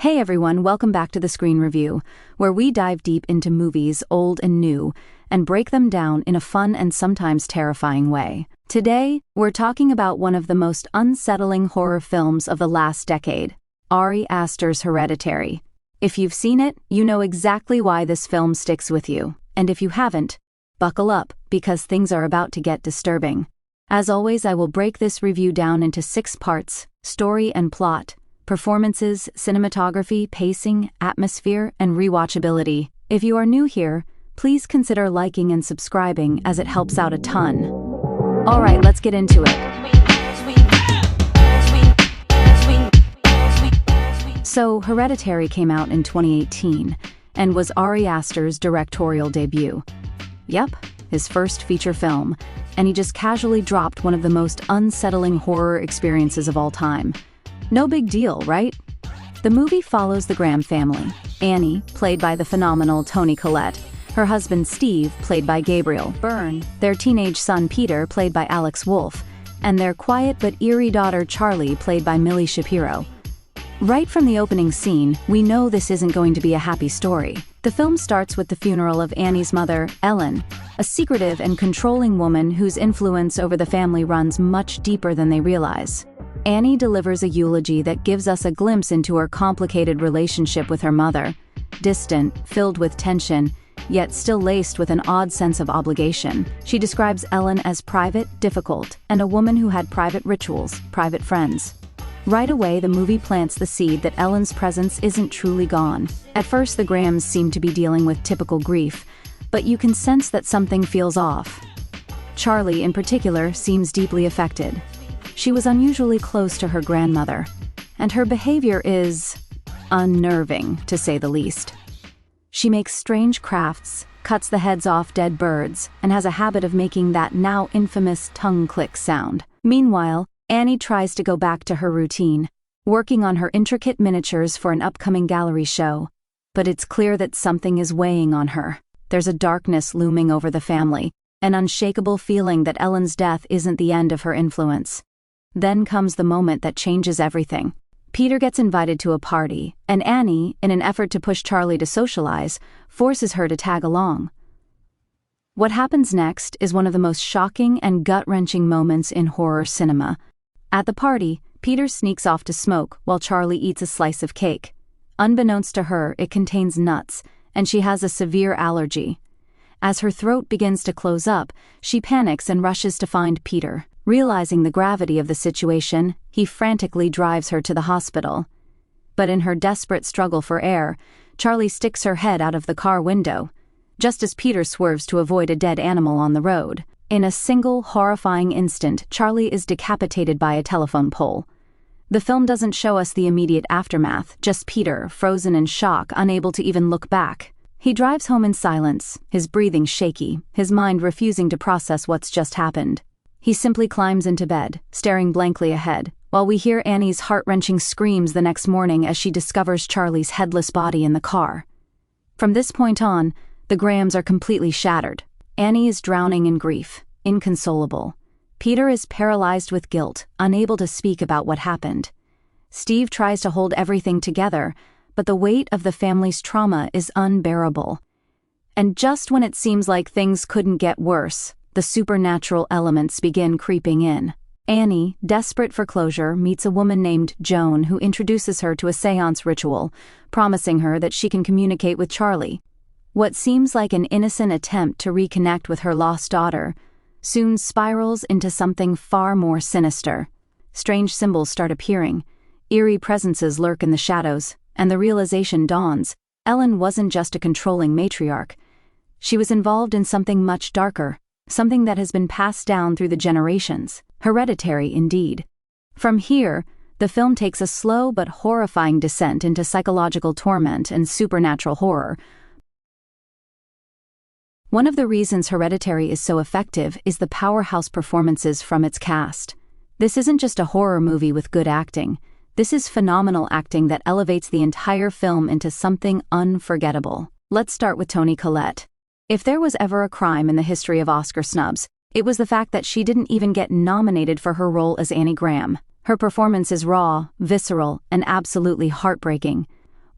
Hey everyone, welcome back to the Screen Review, where we dive deep into movies, old and new, and break them down in a fun and sometimes terrifying way. Today, we're talking about one of the most unsettling horror films of the last decade, Ari Aster's Hereditary. If you've seen it, you know exactly why this film sticks with you, and if you haven't, buckle up, because things are about to get disturbing. As always, I will break this review down into 6 parts: story and plot, performances, cinematography, pacing, atmosphere, and rewatchability. If you are new here, please consider liking and subscribing as it helps out a ton. Alright, let's get into it. So, Hereditary came out in 2018 and was Ari Aster's directorial debut. Yep, his first feature film, and he just casually dropped one of the most unsettling horror experiences of all time. No big deal, right? The movie follows the Graham family: Annie, played by the phenomenal Toni Collette, her husband Steve, played by Gabriel Byrne, their teenage son Peter, played by Alex Wolff, and their quiet but eerie daughter Charlie, played by Millie Shapiro. Right from the opening scene, we know this isn't going to be a happy story. The film starts with the funeral of Annie's mother, Ellen, a secretive and controlling woman whose influence over the family runs much deeper than they realize. Annie delivers a eulogy that gives us a glimpse into her complicated relationship with her mother, distant, filled with tension, yet still laced with an odd sense of obligation. She describes Ellen as private, difficult, and a woman who had private rituals, private friends. Right away, the movie plants the seed that Ellen's presence isn't truly gone. At first, the Grahams seem to be dealing with typical grief, but you can sense that something feels off. Charlie, in particular, seems deeply affected. She was unusually close to her grandmother, and her behavior is unnerving, to say the least. She makes strange crafts, cuts the heads off dead birds, and has a habit of making that now infamous tongue click sound. Meanwhile, Annie tries to go back to her routine, working on her intricate miniatures for an upcoming gallery show, but it's clear that something is weighing on her. There's a darkness looming over the family, an unshakable feeling that Ellen's death isn't the end of her influence. Then comes the moment that changes everything. Peter gets invited to a party, and Annie, in an effort to push Charlie to socialize, forces her to tag along. What happens next is one of the most shocking and gut-wrenching moments in horror cinema. At the party, Peter sneaks off to smoke while Charlie eats a slice of cake. Unbeknownst to her, it contains nuts, and she has a severe allergy. As her throat begins to close up, she panics and rushes to find Peter. Realizing the gravity of the situation, he frantically drives her to the hospital. But in her desperate struggle for air, Charlie sticks her head out of the car window, just as Peter swerves to avoid a dead animal on the road. In a single horrifying instant, Charlie is decapitated by a telephone pole. The film doesn't show us the immediate aftermath, just Peter, frozen in shock, unable to even look back. He drives home in silence, his breathing shaky, his mind refusing to process what's just happened. He simply climbs into bed, staring blankly ahead, while we hear Annie's heart-wrenching screams the next morning as she discovers Charlie's headless body in the car. From this point on, the Grahams are completely shattered. Annie is drowning in grief, inconsolable. Peter is paralyzed with guilt, unable to speak about what happened. Steve tries to hold everything together, but the weight of the family's trauma is unbearable. And just when it seems like things couldn't get worse, the supernatural elements begin creeping in. Annie, desperate for closure, meets a woman named Joan who introduces her to a seance ritual, promising her that she can communicate with Charlie. What seems like an innocent attempt to reconnect with her lost daughter soon spirals into something far more sinister. Strange symbols start appearing, eerie presences lurk in the shadows, and the realization dawns: Ellen wasn't just a controlling matriarch. She was involved in something much darker, something that has been passed down through the generations. Hereditary, indeed. From here, the film takes a slow but horrifying descent into psychological torment and supernatural horror. One of the reasons Hereditary is so effective is the powerhouse performances from its cast. This isn't just a horror movie with good acting. This is phenomenal acting that elevates the entire film into something unforgettable. Let's start with Toni Collette. If there was ever a crime in the history of Oscar snubs, it was the fact that she didn't even get nominated for her role as Annie Graham. Her performance is raw, visceral, and absolutely heartbreaking.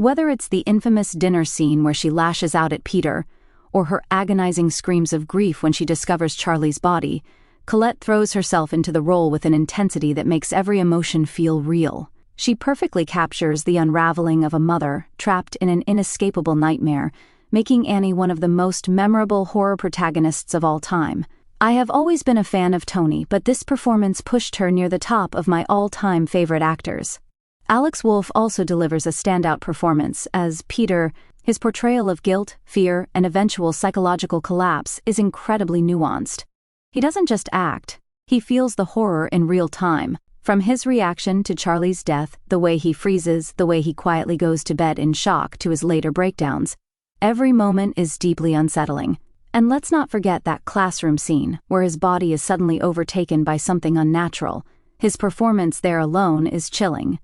Whether it's the infamous dinner scene where she lashes out at Peter, or her agonizing screams of grief when she discovers Charlie's body, Colette throws herself into the role with an intensity that makes every emotion feel real. She perfectly captures the unraveling of a mother trapped in an inescapable nightmare, making Annie one of the most memorable horror protagonists of all time. I have always been a fan of Toni, but this performance pushed her near the top of my all-time favorite actors. Alex Wolff also delivers a standout performance as Peter. His portrayal of guilt, fear, and eventual psychological collapse is incredibly nuanced. He doesn't just act, he feels the horror in real time. From his reaction to Charlie's death, the way he freezes, the way he quietly goes to bed in shock, to his later breakdowns, every moment is deeply unsettling. And let's not forget that classroom scene, where his body is suddenly overtaken by something unnatural. His performance there alone is chilling.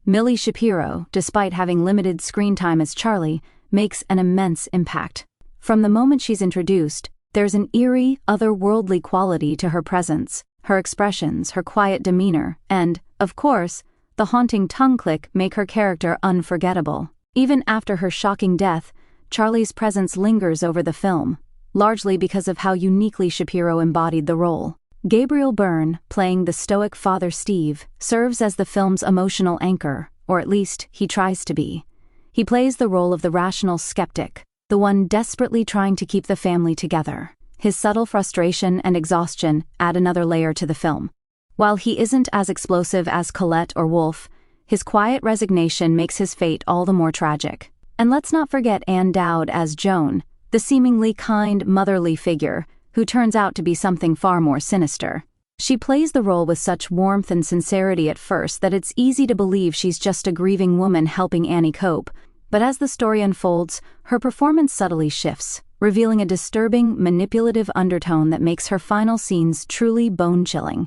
Millie Shapiro, despite having limited screen time as Charlie, makes an immense impact. From the moment she's introduced, there's an eerie, otherworldly quality to her presence. Her expressions, her quiet demeanor, and, of course, the haunting tongue click make her character unforgettable. Even after her shocking death, Charlie's presence lingers over the film, largely because of how uniquely Shapiro embodied the role. Gabriel Byrne, playing the stoic Father Steve, serves as the film's emotional anchor, or at least he tries to be. He plays the role of the rational skeptic, the one desperately trying to keep the family together. His subtle frustration and exhaustion add another layer to the film. While he isn't as explosive as Colette or Wolff, his quiet resignation makes his fate all the more tragic. And let's not forget Ann Dowd as Joan, the seemingly kind, motherly figure, who turns out to be something far more sinister. She plays the role with such warmth and sincerity at first that it's easy to believe she's just a grieving woman helping Annie cope, but as the story unfolds, her performance subtly shifts, revealing a disturbing, manipulative undertone that makes her final scenes truly bone-chilling.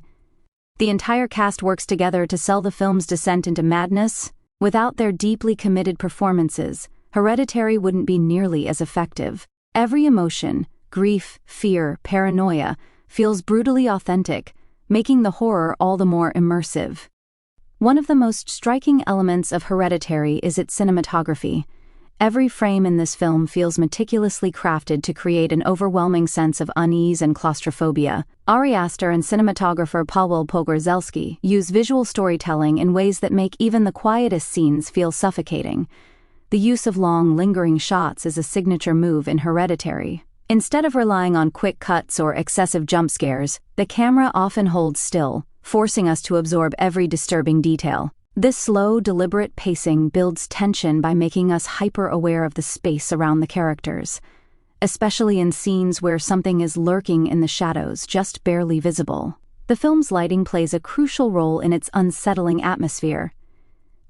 The entire cast works together to sell the film's descent into madness. Without their deeply committed performances, Hereditary wouldn't be nearly as effective. Every emotion, grief, fear, paranoia, feels brutally authentic, making the horror all the more immersive. One of the most striking elements of Hereditary is its cinematography. Every frame in this film feels meticulously crafted to create an overwhelming sense of unease and claustrophobia. Ari Aster and cinematographer Paweł Pogorzelski use visual storytelling in ways that make even the quietest scenes feel suffocating. The use of long, lingering shots is a signature move in Hereditary. Instead of relying on quick cuts or excessive jump scares, the camera often holds still, forcing us to absorb every disturbing detail. This slow, deliberate pacing builds tension by making us hyper-aware of the space around the characters, especially in scenes where something is lurking in the shadows, just barely visible. The film's lighting plays a crucial role in its unsettling atmosphere.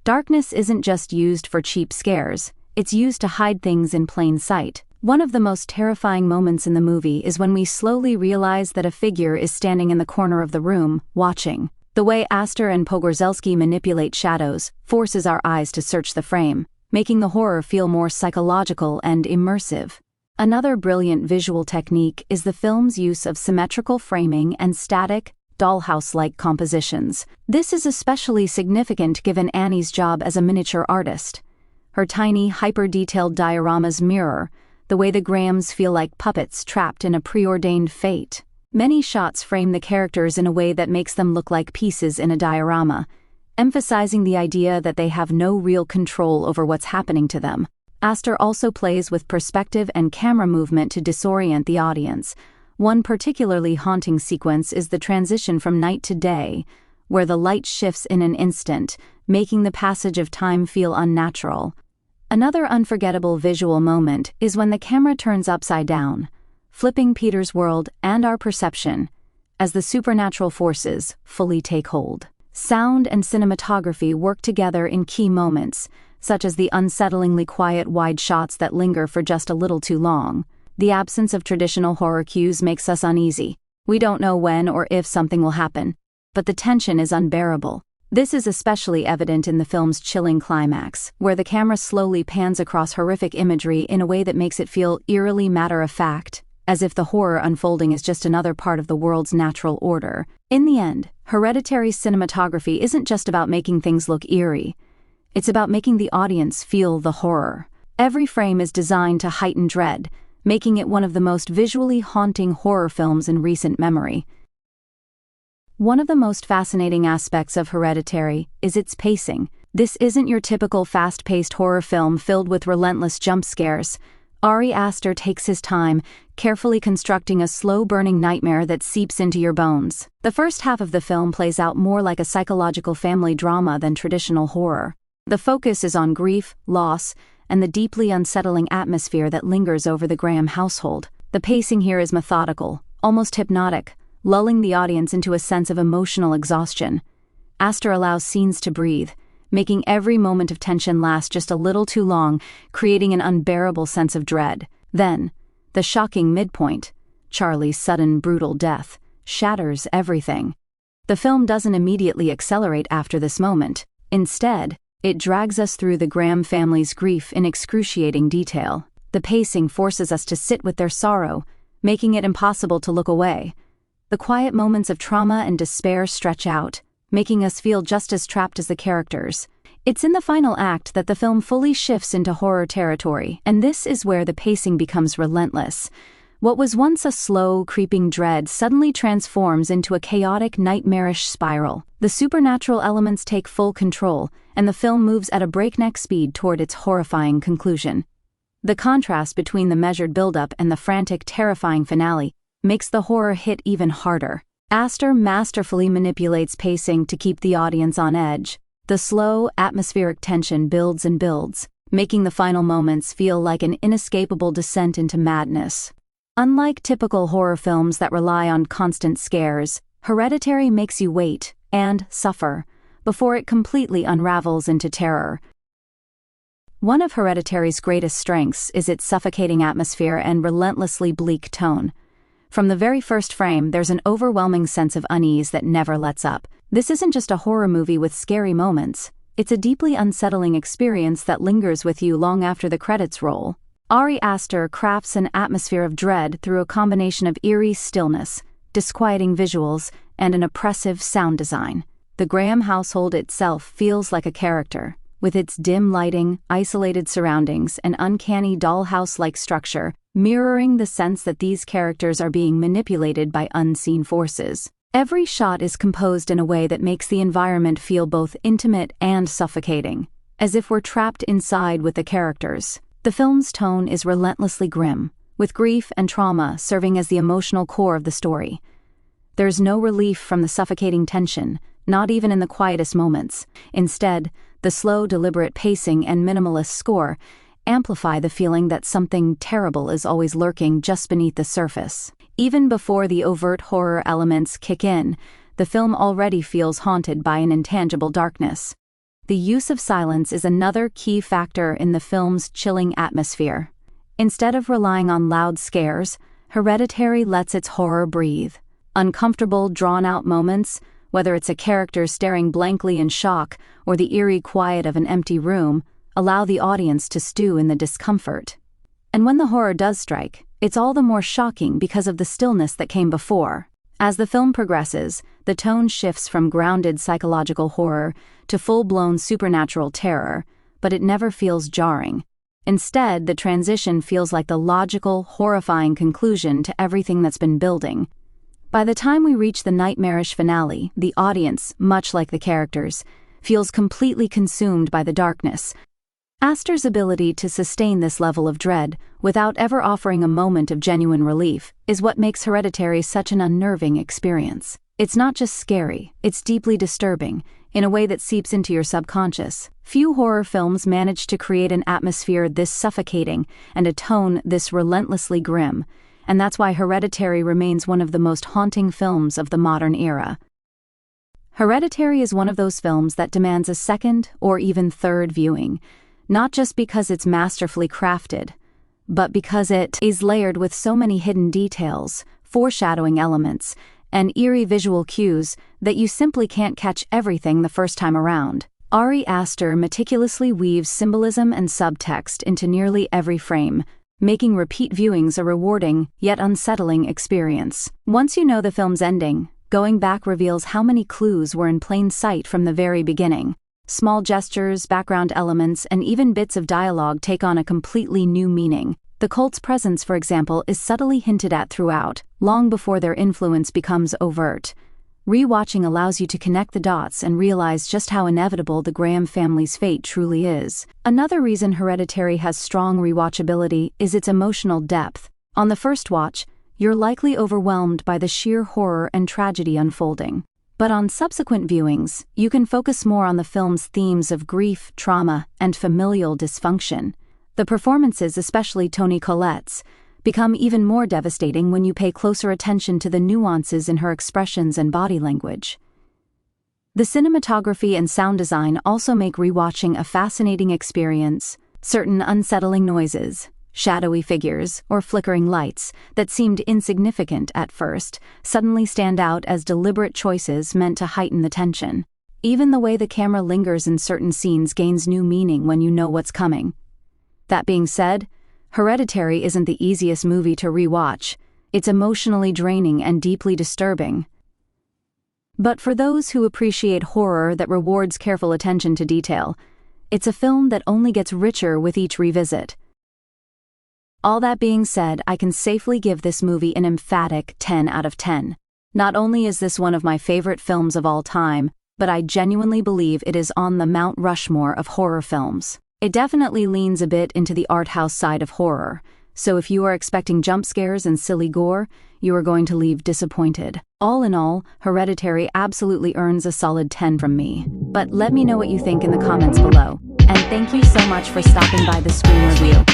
Darkness isn't just used for cheap scares, it's used to hide things in plain sight. One of the most terrifying moments in the movie is when we slowly realize that a figure is standing in the corner of the room, watching. The way Aster and Pogorzelski manipulate shadows forces our eyes to search the frame, making the horror feel more psychological and immersive. Another brilliant visual technique is the film's use of symmetrical framing and static, dollhouse-like compositions. This is especially significant given Annie's job as a miniature artist. Her tiny, hyper-detailed dioramas mirror the way the Grahams feel like puppets trapped in a preordained fate. Many shots frame the characters in a way that makes them look like pieces in a diorama, emphasizing the idea that they have no real control over what's happening to them. Aster also plays with perspective and camera movement to disorient the audience. One particularly haunting sequence is the transition from night to day, where the light shifts in an instant, making the passage of time feel unnatural. Another unforgettable visual moment is when the camera turns upside down, flipping Peter's world and our perception as the supernatural forces fully take hold. Sound and cinematography work together in key moments, such as the unsettlingly quiet wide shots that linger for just a little too long. The absence of traditional horror cues makes us uneasy. We don't know when or if something will happen, but the tension is unbearable. This is especially evident in the film's chilling climax, where the camera slowly pans across horrific imagery in a way that makes it feel eerily matter-of-fact, as if the horror unfolding is just another part of the world's natural order. In the end, Hereditary's cinematography isn't just about making things look eerie. It's about making the audience feel the horror. Every frame is designed to heighten dread, making it one of the most visually haunting horror films in recent memory. One of the most fascinating aspects of Hereditary is its pacing. This isn't your typical fast-paced horror film filled with relentless jump scares. Ari Aster takes his time, carefully constructing a slow-burning nightmare that seeps into your bones. The first half of the film plays out more like a psychological family drama than traditional horror. The focus is on grief, loss, and the deeply unsettling atmosphere that lingers over the Graham household. The pacing here is methodical, almost hypnotic, lulling the audience into a sense of emotional exhaustion. Aster allows scenes to breathe, making every moment of tension last just a little too long, creating an unbearable sense of dread. Then, the shocking midpoint, Charlie's sudden, brutal death, shatters everything. The film doesn't immediately accelerate after this moment. Instead, it drags us through the Graham family's grief in excruciating detail. The pacing forces us to sit with their sorrow, making it impossible to look away. The quiet moments of trauma and despair stretch out, making us feel just as trapped as the characters. It's in the final act that the film fully shifts into horror territory, and this is where the pacing becomes relentless. What was once a slow, creeping dread suddenly transforms into a chaotic, nightmarish spiral. The supernatural elements take full control, and the film moves at a breakneck speed toward its horrifying conclusion. The contrast between the measured buildup and the frantic, terrifying finale makes the horror hit even harder. Aster masterfully manipulates pacing to keep the audience on edge. The slow, atmospheric tension builds and builds, making the final moments feel like an inescapable descent into madness. Unlike typical horror films that rely on constant scares, Hereditary makes you wait and suffer before it completely unravels into terror. One of Hereditary's greatest strengths is its suffocating atmosphere and relentlessly bleak tone. From the very first frame, there's an overwhelming sense of unease that never lets up. This isn't just a horror movie with scary moments. It's a deeply unsettling experience that lingers with you long after the credits roll. Ari Aster crafts an atmosphere of dread through a combination of eerie stillness, disquieting visuals, and an oppressive sound design. The Graham household itself feels like a character, with its dim lighting, isolated surroundings, and uncanny dollhouse-like structure, mirroring the sense that these characters are being manipulated by unseen forces. Every shot is composed in a way that makes the environment feel both intimate and suffocating, as if we're trapped inside with the characters. The film's tone is relentlessly grim, with grief and trauma serving as the emotional core of the story. There's no relief from the suffocating tension, not even in the quietest moments. Instead, the slow, deliberate pacing and minimalist score amplify the feeling that something terrible is always lurking just beneath the surface. Even before the overt horror elements kick in, the film already feels haunted by an intangible darkness. The use of silence is another key factor in the film's chilling atmosphere. Instead of relying on loud scares, Hereditary lets its horror breathe. Uncomfortable, drawn-out moments, whether it's a character staring blankly in shock or the eerie quiet of an empty room, allow the audience to stew in the discomfort. And when the horror does strike, it's all the more shocking because of the stillness that came before. As the film progresses, the tone shifts from grounded psychological horror to full-blown supernatural terror, but it never feels jarring. Instead, the transition feels like the logical, horrifying conclusion to everything that's been building. By the time we reach the nightmarish finale, the audience, much like the characters, feels completely consumed by the darkness. Aster's ability to sustain this level of dread, without ever offering a moment of genuine relief, is what makes Hereditary such an unnerving experience. It's not just scary, it's deeply disturbing, in a way that seeps into your subconscious. Few horror films manage to create an atmosphere this suffocating and a tone this relentlessly grim, and that's why Hereditary remains one of the most haunting films of the modern era. Hereditary is one of those films that demands a second or even third viewing, not just because it's masterfully crafted, but because it is layered with so many hidden details, foreshadowing elements, and eerie visual cues that you simply can't catch everything the first time around. Ari Aster meticulously weaves symbolism and subtext into nearly every frame, making repeat viewings a rewarding yet unsettling experience. Once you know the film's ending, going back reveals how many clues were in plain sight from the very beginning. Small gestures, background elements, and even bits of dialogue take on a completely new meaning. The cult's presence, for example, is subtly hinted at throughout, long before their influence becomes overt. Rewatching allows you to connect the dots and realize just how inevitable the Graham family's fate truly is. Another reason Hereditary has strong rewatchability is its emotional depth. On the first watch, you're likely overwhelmed by the sheer horror and tragedy unfolding. But on subsequent viewings, you can focus more on the film's themes of grief, trauma, and familial dysfunction. The performances, especially Toni Collette's, become even more devastating when you pay closer attention to the nuances in her expressions and body language. The cinematography and sound design also make rewatching a fascinating experience. Certain unsettling noises, shadowy figures, or flickering lights that seemed insignificant at first suddenly stand out as deliberate choices meant to heighten the tension. Even the way the camera lingers in certain scenes gains new meaning when you know what's coming. That being said, Hereditary isn't the easiest movie to rewatch. It's emotionally draining and deeply disturbing. But for those who appreciate horror that rewards careful attention to detail, it's a film that only gets richer with each revisit. All that being said, I can safely give this movie an emphatic 10 out of 10. Not only is this one of my favorite films of all time, but I genuinely believe it is on the Mount Rushmore of horror films. It definitely leans a bit into the art house side of horror, so if you are expecting jump scares and silly gore, you are going to leave disappointed. All in all, Hereditary absolutely earns a solid 10 from me. But let me know what you think in the comments below. And thank you so much for stopping by the Screen Review.